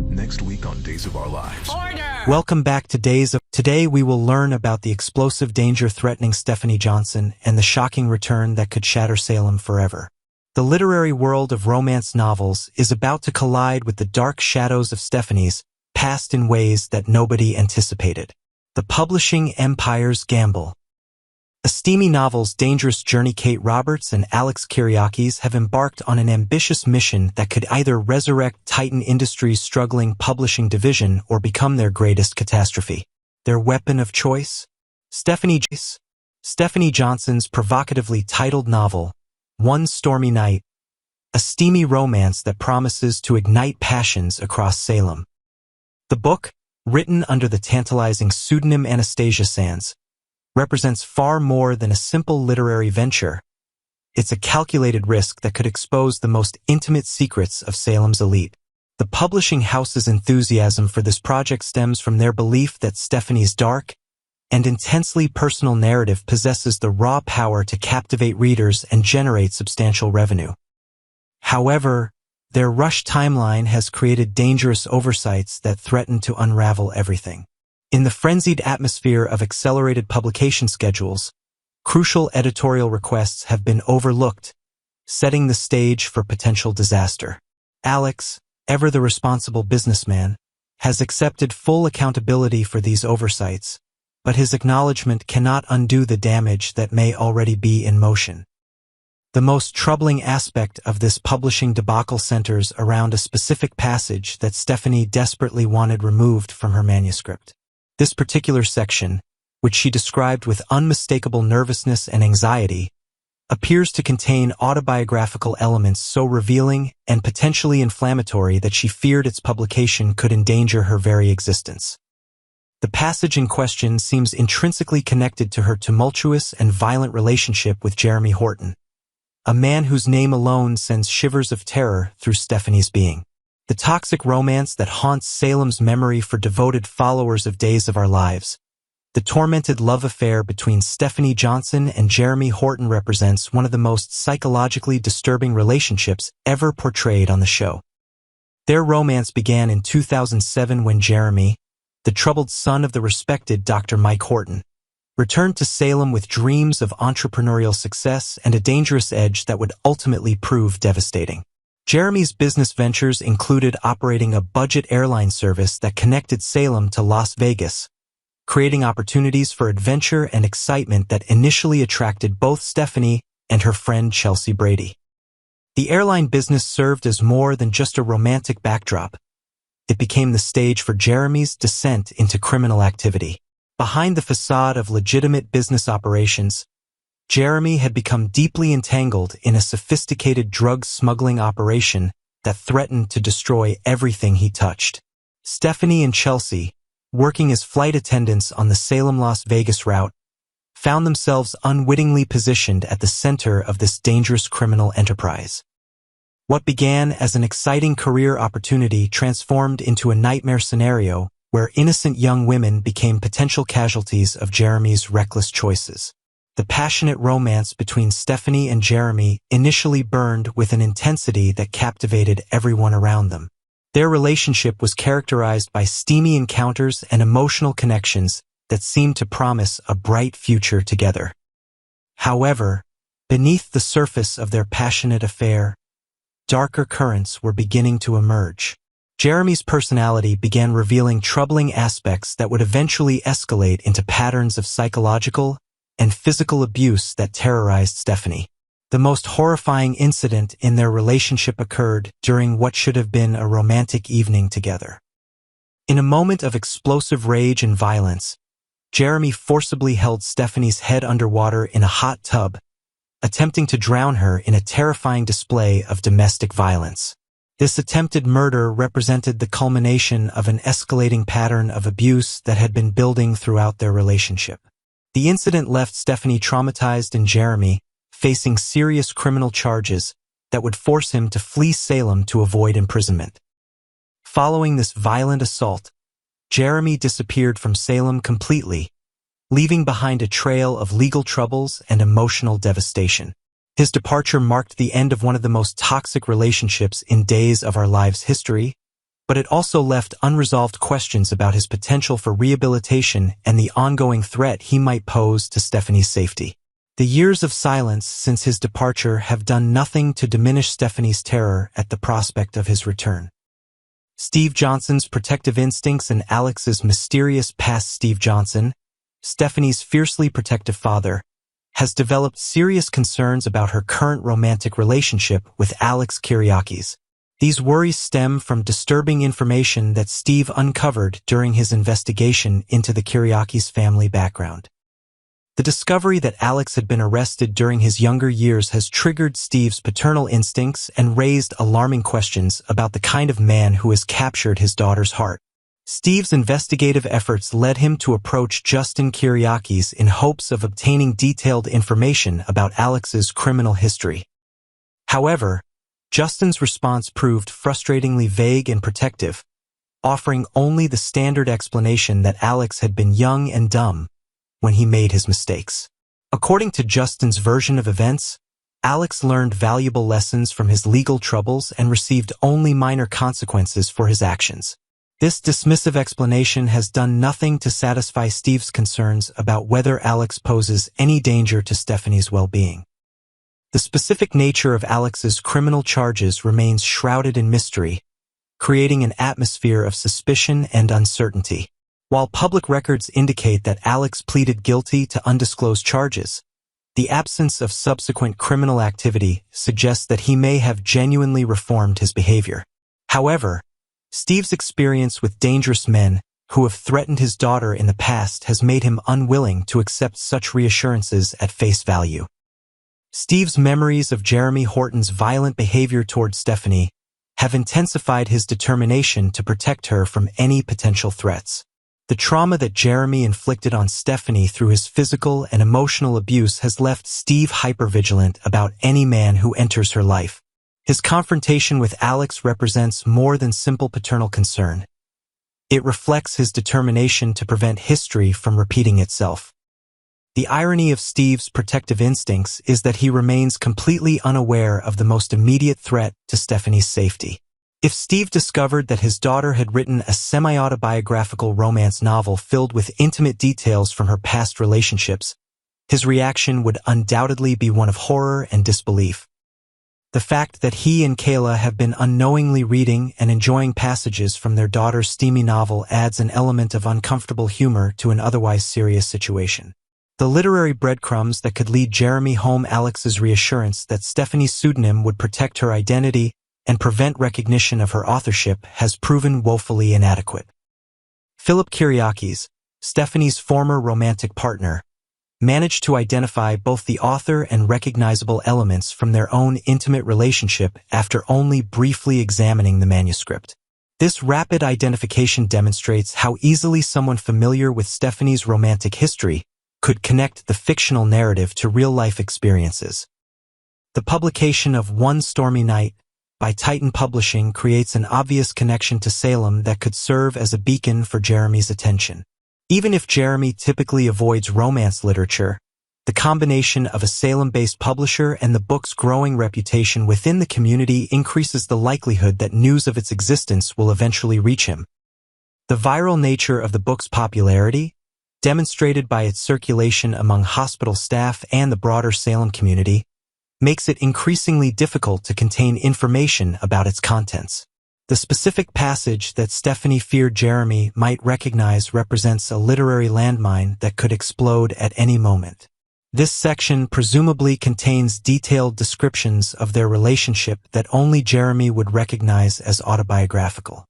Next week on Days of Our Lives. Order! Welcome back to Days of... Today we will learn about the explosive danger threatening Stephanie Johnson and the shocking return that could shatter Salem forever. The literary world of romance novels is about to collide with the dark shadows of Stephanie's past in ways that nobody anticipated. The publishing empire's gamble. A steamy novel's dangerous journey. Kate Roberts and Alex Kyriakis have embarked on an ambitious mission that could either resurrect Titan Industries' struggling publishing division or become their greatest catastrophe. Their weapon of choice? Stephanie Johnson's provocatively titled novel, One Stormy Night, a steamy romance that promises to ignite passions across Salem. The book, written under the tantalizing pseudonym Anastasia Sands, represents far more than a simple literary venture. It's a calculated risk that could expose the most intimate secrets of Salem's elite. The publishing house's enthusiasm for this project stems from their belief that Stephanie's dark and intensely personal narrative possesses the raw power to captivate readers and generate substantial revenue. However, their rushed timeline has created dangerous oversights that threaten to unravel everything. In the frenzied atmosphere of accelerated publication schedules, crucial editorial requests have been overlooked, setting the stage for potential disaster. Alex, ever the responsible businessman, has accepted full accountability for these oversights, but his acknowledgement cannot undo the damage that may already be in motion. The most troubling aspect of this publishing debacle centers around a specific passage that Stephanie desperately wanted removed from her manuscript. This particular section, which she described with unmistakable nervousness and anxiety, appears to contain autobiographical elements so revealing and potentially inflammatory that she feared its publication could endanger her very existence. The passage in question seems intrinsically connected to her tumultuous and violent relationship with Jeremy Horton, a man whose name alone sends shivers of terror through Stephanie's being. The toxic romance that haunts Salem's memory for devoted followers of Days of Our Lives. The tormented love affair between Stephanie Johnson and Jeremy Horton represents one of the most psychologically disturbing relationships ever portrayed on the show. Their romance began in 2007 when Jeremy, the troubled son of the respected Dr. Mike Horton, returned to Salem with dreams of entrepreneurial success and a dangerous edge that would ultimately prove devastating. Jeremy's business ventures included operating a budget airline service that connected Salem to Las Vegas, creating opportunities for adventure and excitement that initially attracted both Stephanie and her friend Chelsea Brady. The airline business served as more than just a romantic backdrop. It became the stage for Jeremy's descent into criminal activity. Behind the facade of legitimate business operations, Jeremy had become deeply entangled in a sophisticated drug smuggling operation that threatened to destroy everything he touched. Stephanie and Chelsea, working as flight attendants on the Salem-Las Vegas route, found themselves unwittingly positioned at the center of this dangerous criminal enterprise. What began as an exciting career opportunity transformed into a nightmare scenario where innocent young women became potential casualties of Jeremy's reckless choices. The passionate romance between Stephanie and Jeremy initially burned with an intensity that captivated everyone around them. Their relationship was characterized by steamy encounters and emotional connections that seemed to promise a bright future together. However, beneath the surface of their passionate affair, darker currents were beginning to emerge. Jeremy's personality began revealing troubling aspects that would eventually escalate into patterns of psychological and physical abuse that terrorized Stephanie. The most horrifying incident in their relationship occurred during what should have been a romantic evening together. In a moment of explosive rage and violence, Jeremy forcibly held Stephanie's head underwater in a hot tub, attempting to drown her in a terrifying display of domestic violence. This attempted murder represented the culmination of an escalating pattern of abuse that had been building throughout their relationship. The incident left Stephanie traumatized and Jeremy facing serious criminal charges that would force him to flee Salem to avoid imprisonment. Following this violent assault, Jeremy disappeared from Salem completely, leaving behind a trail of legal troubles and emotional devastation. His departure marked the end of one of the most toxic relationships in Days of Our Lives history, but it also left unresolved questions about his potential for rehabilitation and the ongoing threat he might pose to Stephanie's safety. The years of silence since his departure have done nothing to diminish Stephanie's terror at the prospect of his return. Steve Johnson's protective instincts and Alex's mysterious past. Steve Johnson, Stephanie's fiercely protective father, has developed serious concerns about her current romantic relationship with Alex Kyriakis. These worries stem from disturbing information that Steve uncovered during his investigation into the Kyriakis family background. The discovery that Alex had been arrested during his younger years has triggered Steve's paternal instincts and raised alarming questions about the kind of man who has captured his daughter's heart. Steve's investigative efforts led him to approach Justin Kyriakis in hopes of obtaining detailed information about Alex's criminal history. However, Justin's response proved frustratingly vague and protective, offering only the standard explanation that Alex had been young and dumb when he made his mistakes. According to Justin's version of events, Alex learned valuable lessons from his legal troubles and received only minor consequences for his actions. This dismissive explanation has done nothing to satisfy Steve's concerns about whether Alex poses any danger to Stephanie's well-being. The specific nature of Alex's criminal charges remains shrouded in mystery, creating an atmosphere of suspicion and uncertainty. While public records indicate that Alex pleaded guilty to undisclosed charges, the absence of subsequent criminal activity suggests that he may have genuinely reformed his behavior. However, Steve's experience with dangerous men who have threatened his daughter in the past has made him unwilling to accept such reassurances at face value. Steve's memories of Jeremy Horton's violent behavior toward Stephanie have intensified his determination to protect her from any potential threats. The trauma that Jeremy inflicted on Stephanie through his physical and emotional abuse has left Steve hypervigilant about any man who enters her life. His confrontation with Alex represents more than simple paternal concern. It reflects his determination to prevent history from repeating itself. The irony of Steve's protective instincts is that he remains completely unaware of the most immediate threat to Stephanie's safety. If Steve discovered that his daughter had written a semi-autobiographical romance novel filled with intimate details from her past relationships, his reaction would undoubtedly be one of horror and disbelief. The fact that he and Kayla have been unknowingly reading and enjoying passages from their daughter's steamy novel adds an element of uncomfortable humor to an otherwise serious situation. The literary breadcrumbs that could lead Jeremy home Alex's reassurance that Stephanie's pseudonym would protect her identity and prevent recognition of her authorship has proven woefully inadequate. Philip Kyriakis, Stephanie's former romantic partner, managed to identify both the author and recognizable elements from their own intimate relationship after only briefly examining the manuscript. This rapid identification demonstrates how easily someone familiar with Stephanie's romantic history could connect the fictional narrative to real-life experiences. The publication of One Stormy Night by Titan Publishing creates an obvious connection to Salem that could serve as a beacon for Jeremy's attention. Even if Jeremy typically avoids romance literature, the combination of a Salem-based publisher and the book's growing reputation within the community increases the likelihood that news of its existence will eventually reach him. The viral nature of the book's popularity, demonstrated by its circulation among hospital staff and the broader Salem community, makes it increasingly difficult to contain information about its contents. The specific passage that Stephanie feared Jeremy might recognize represents a literary landmine that could explode at any moment. This section presumably contains detailed descriptions of their relationship that only Jeremy would recognize as autobiographical.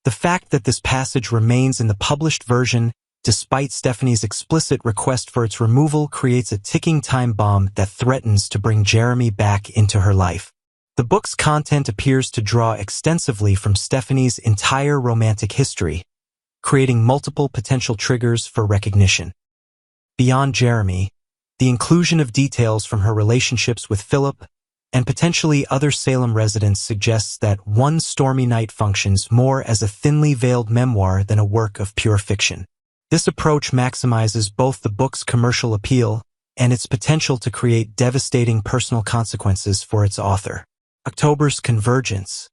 The fact that this passage remains in the published version despite Stephanie's explicit request for its removal creates a ticking time bomb that threatens to bring Jeremy back into her life. The book's content appears to draw extensively from Stephanie's entire romantic history, creating multiple potential triggers for recognition. Beyond Jeremy, the inclusion of details from her relationships with Philip and potentially other Salem residents suggests that One Stormy Night functions more as a thinly veiled memoir than a work of pure fiction. This approach maximizes both the book's commercial appeal and its potential to create devastating personal consequences for its author. October's convergence.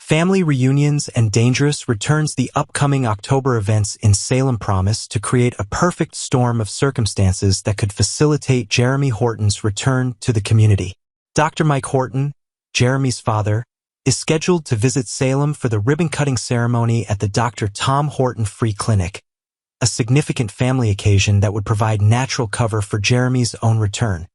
Family reunions and dangerous returns. The upcoming October events in Salem promise to create a perfect storm of circumstances that could facilitate Jeremy Horton's return to the community. Dr. Mike Horton, Jeremy's father, is scheduled to visit Salem for the ribbon-cutting ceremony at the Dr. Tom Horton Free Clinic, a significant family occasion that would provide natural cover for Jeremy's own return.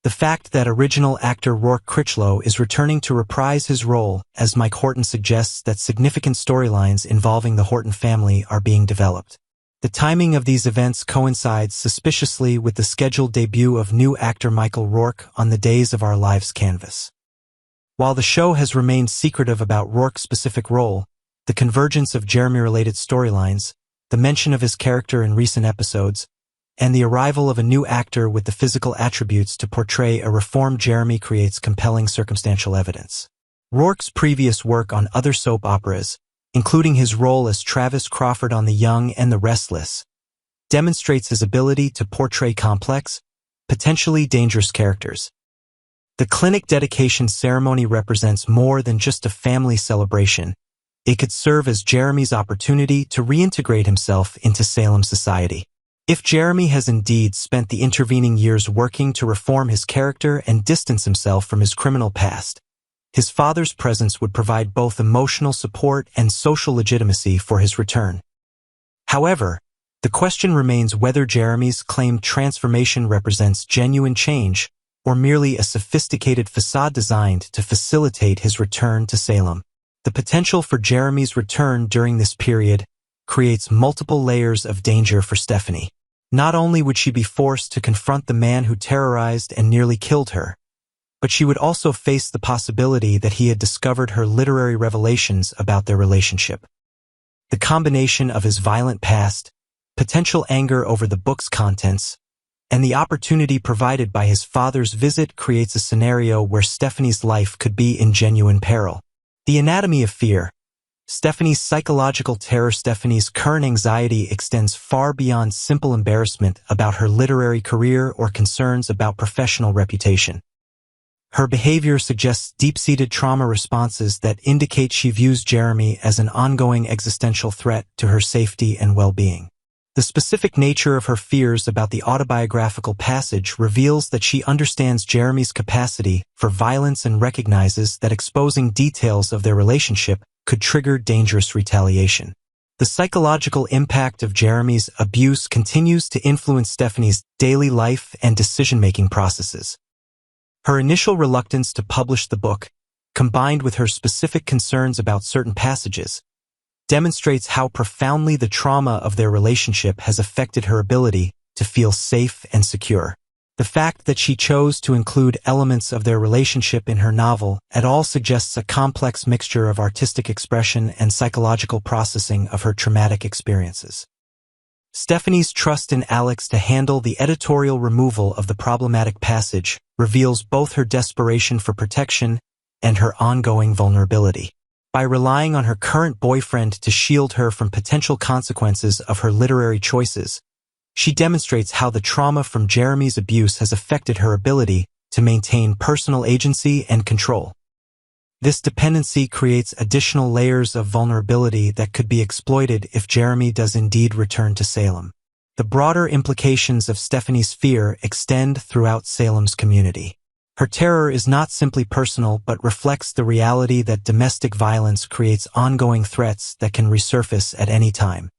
The fact that original actor Rourke Critchlow is returning to reprise his role as Mike Horton suggests that significant storylines involving the Horton family are being developed. The timing of these events coincides suspiciously with the scheduled debut of new actor Michael Rourke on the Days of Our Lives canvas. While the show has remained secretive about Rourke's specific role, the convergence of Jeremy-related storylines, the mention of his character in recent episodes, and the arrival of a new actor with the physical attributes to portray a reformed Jeremy creates compelling circumstantial evidence. Rourke's previous work on other soap operas, including his role as Travis Crawford on The Young and the Restless, demonstrates his ability to portray complex, potentially dangerous characters. The clinic dedication ceremony represents more than just a family celebration. It could serve as Jeremy's opportunity to reintegrate himself into Salem society. If Jeremy has indeed spent the intervening years working to reform his character and distance himself from his criminal past, his father's presence would provide both emotional support and social legitimacy for his return. However, the question remains whether Jeremy's claimed transformation represents genuine change or merely a sophisticated facade designed to facilitate his return to Salem. The potential for Jeremy's return during this period creates multiple layers of danger for Stephanie. Not only would she be forced to confront the man who terrorized and nearly killed her, but she would also face the possibility that he had discovered her literary revelations about their relationship. The combination of his violent past, potential anger over the book's contents, and the opportunity provided by his father's visit creates a scenario where Stephanie's life could be in genuine peril. The anatomy of fear. Stephanie's psychological terror. Stephanie's current anxiety extends far beyond simple embarrassment about her literary career or concerns about professional reputation. Her behavior suggests deep-seated trauma responses that indicate she views Jeremy as an ongoing existential threat to her safety and well-being. The specific nature of her fears about the autobiographical passage reveals that she understands Jeremy's capacity for violence and recognizes that exposing details of their relationship could trigger dangerous retaliation. The psychological impact of Jeremy's abuse continues to influence Stephanie's daily life and decision-making processes. Her initial reluctance to publish the book, combined with her specific concerns about certain passages, demonstrates how profoundly the trauma of their relationship has affected her ability to feel safe and secure. The fact that she chose to include elements of their relationship in her novel at all suggests a complex mixture of artistic expression and psychological processing of her traumatic experiences. Stephanie's trust in Alex to handle the editorial removal of the problematic passage reveals both her desperation for protection and her ongoing vulnerability. By relying on her current boyfriend to shield her from potential consequences of her literary choices, she demonstrates how the trauma from Jeremy's abuse has affected her ability to maintain personal agency and control. This dependency creates additional layers of vulnerability that could be exploited if Jeremy does indeed return to Salem. The broader implications of Stephanie's fear extend throughout Salem's community. Her terror is not simply personal but reflects the reality that domestic violence creates ongoing threats that can resurface at any time.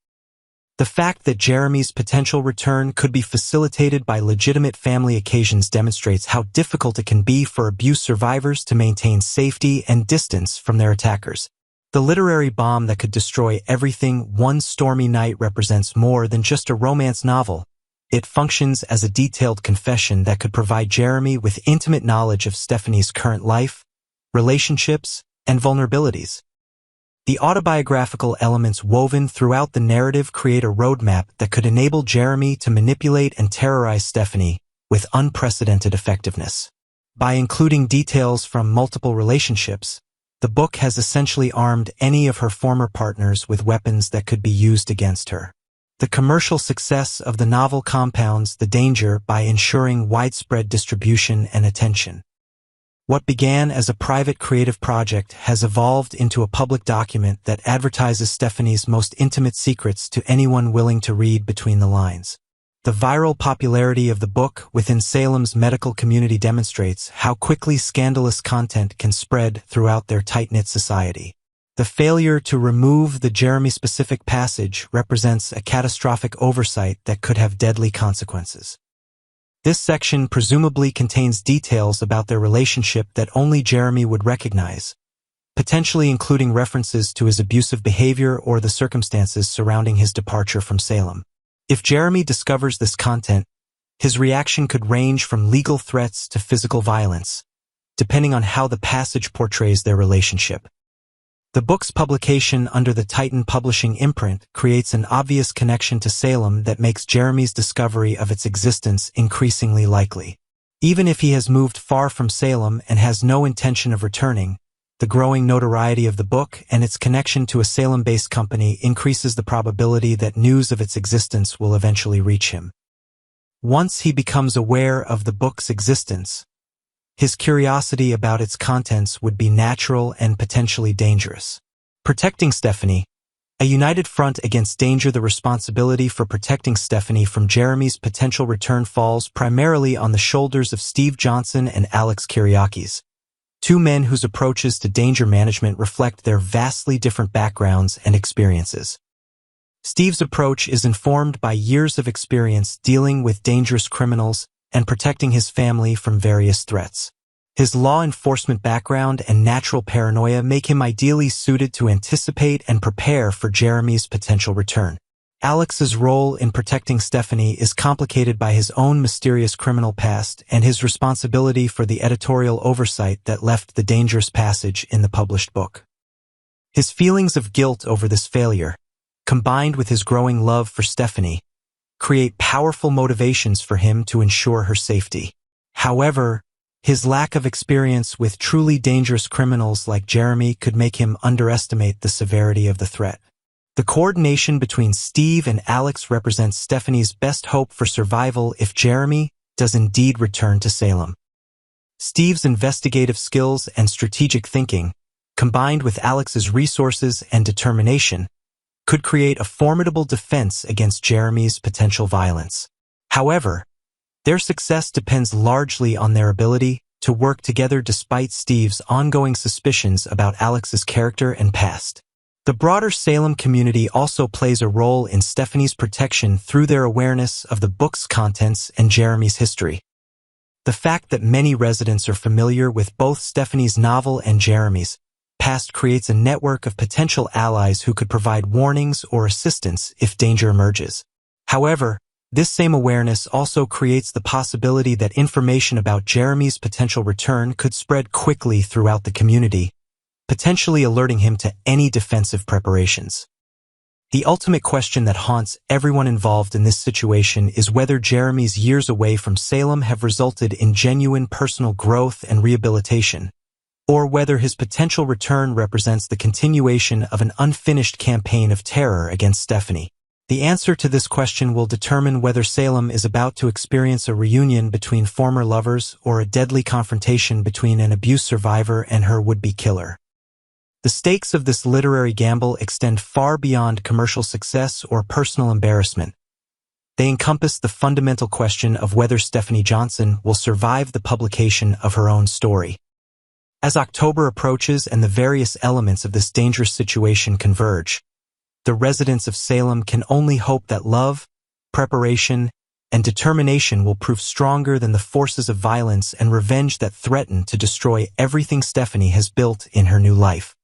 The fact that Jeremy's potential return could be facilitated by legitimate family occasions demonstrates how difficult it can be for abuse survivors to maintain safety and distance from their attackers. The literary bomb that could destroy everything. One Stormy Night represents more than just a romance novel. It functions as a detailed confession that could provide Jeremy with intimate knowledge of Stephanie's current life, relationships, and vulnerabilities. The autobiographical elements woven throughout the narrative create a roadmap that could enable Jeremy to manipulate and terrorize Stephanie with unprecedented effectiveness. By including details from multiple relationships, the book has essentially armed any of her former partners with weapons that could be used against her. The commercial success of the novel compounds the danger by ensuring widespread distribution and attention. What began as a private creative project has evolved into a public document that advertises Stephanie's most intimate secrets to anyone willing to read between the lines. The viral popularity of the book within Salem's medical community demonstrates how quickly scandalous content can spread throughout their tight-knit society. The failure to remove the Jeremy-specific passage represents a catastrophic oversight that could have deadly consequences. This section presumably contains details about their relationship that only Jeremy would recognize, potentially including references to his abusive behavior or the circumstances surrounding his departure from Salem. If Jeremy discovers this content, his reaction could range from legal threats to physical violence, depending on how the passage portrays their relationship. The book's publication under the Titan Publishing imprint creates an obvious connection to Salem that makes Jeremy's discovery of its existence increasingly likely. Even if he has moved far from Salem and has no intention of returning, the growing notoriety of the book and its connection to a Salem-based company increases the probability that news of its existence will eventually reach him. Once he becomes aware of the book's existence, his curiosity about its contents would be natural and potentially dangerous. Protecting Stephanie. A united front against danger. The responsibility for protecting Stephanie from Jeremy's potential return falls primarily on the shoulders of Steve Johnson and Alex Kyriakis, two men whose approaches to danger management reflect their vastly different backgrounds and experiences. Steve's approach is informed by years of experience dealing with dangerous criminals and protecting his family from various threats. His law enforcement background and natural paranoia make him ideally suited to anticipate and prepare for Jeremy's potential return. Alex's role in protecting Stephanie is complicated by his own mysterious criminal past and his responsibility for the editorial oversight that left the dangerous passage in the published book. His feelings of guilt over this failure, combined with his growing love for Stephanie, create powerful motivations for him to ensure her safety. However, his lack of experience with truly dangerous criminals like Jeremy could make him underestimate the severity of the threat. The coordination between Steve and Alex represents Stephanie's best hope for survival if Jeremy does indeed return to Salem. Steve's investigative skills and strategic thinking, combined with Alex's resources and determination, could create a formidable defense against Jeremy's potential violence. However, their success depends largely on their ability to work together despite Steve's ongoing suspicions about Alex's character and past. The broader Salem community also plays a role in Stephanie's protection through their awareness of the book's contents and Jeremy's history. The fact that many residents are familiar with both Stephanie's novel and Jeremy's past creates a network of potential allies who could provide warnings or assistance if danger emerges. However, this same awareness also creates the possibility that information about Jeremy's potential return could spread quickly throughout the community, potentially alerting him to any defensive preparations. The ultimate question that haunts everyone involved in this situation is whether Jeremy's years away from Salem have resulted in genuine personal growth and rehabilitation, or whether his potential return represents the continuation of an unfinished campaign of terror against Stephanie. The answer to this question will determine whether Salem is about to experience a reunion between former lovers or a deadly confrontation between an abuse survivor and her would-be killer. The stakes of this literary gamble extend far beyond commercial success or personal embarrassment. They encompass the fundamental question of whether Stephanie Johnson will survive the publication of her own story. As October approaches and the various elements of this dangerous situation converge, the residents of Salem can only hope that love, preparation, and determination will prove stronger than the forces of violence and revenge that threaten to destroy everything Stephanie has built in her new life.